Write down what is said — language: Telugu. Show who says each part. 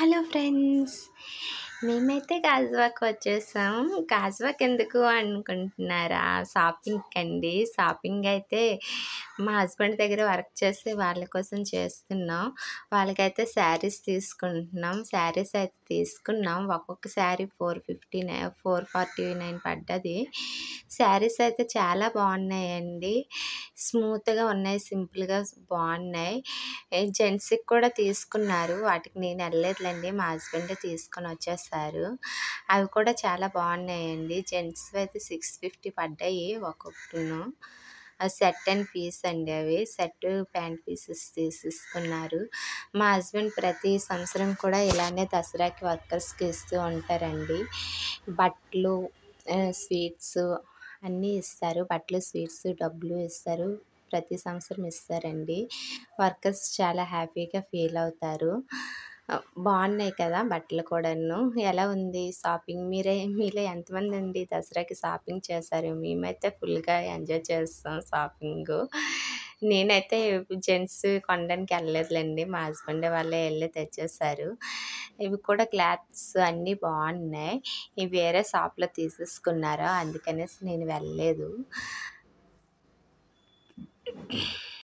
Speaker 1: Hello friends. మేమైతే గాజువాక్ వచ్చేసాం. గాజువాక్ ఎందుకు అనుకుంటున్నారా? షాపింగ్‌కండి. షాపింగ్ అయితే మా హస్బెండ్ దగ్గర వర్క్ చేసి వాళ్ళ కోసం చేస్తున్నాం. వాళ్ళకైతే శారీస్ తీసుకుంటున్నాం. శారీస్ అయితే తీసుకున్నాం. ఒక్కొక్క శారీ 449 పడ్డది. శారీస్ అయితే చాలా బాగున్నాయండి. స్మూత్‌గా ఉన్నాయి. సింపుల్‌గా బాగున్నాయి. జెంట్స్‌కి కూడా తీసుకున్నారు. వాటికి నేను వెళ్ళలేదులేండి. మా హస్బెండే తీసుకొని వచ్చేసారు. అవి కూడా చాలా బాగున్నాయండి. జెంట్స్‌వి అయితే 650 పడ్డాయి ఒక్కొక్కటును. సెట్ అండ్ పీస్ అండి అవి. సెట్ ప్యాంట్ పీసెస్ తీసేసుకున్నారు. మా హస్బెండ్ ప్రతి సంవత్సరం కూడా ఇలానే దసరాకి వర్కర్స్‌కి ఇస్తూ ఉంటారండి. బట్టలు, స్వీట్స్ అన్నీ ఇస్తారు. బట్టలు, స్వీట్స్, డబ్బులు ఇస్తారు. ప్రతి సంవత్సరం ఇస్తారండి. వర్కర్స్ చాలా హ్యాపీగా ఫీల్ అవుతారు. బాగున్నాయి కదా బట్టలు కూడాను. ఎలా ఉంది షాపింగ్? మీలో ఎంతమందండి దసరాకి షాపింగ్ చేశారు? మేమైతే ఫుల్‌గా ఎంజాయ్ చేస్తాం షాపింగు. నేనైతే జెంట్స్ కొనడానికి వెళ్ళలేదులేండి. మా హస్బెండ్ వాళ్ళే ఎళ్ళి తెచ్చేసారు. ఇవి కూడా క్లాత్స్ అన్నీ బాగున్నాయి. ఇవి వేరే షాప్‌లో తీసేసుకున్నారు. అందుకనేసి నేను వెళ్ళలేదు.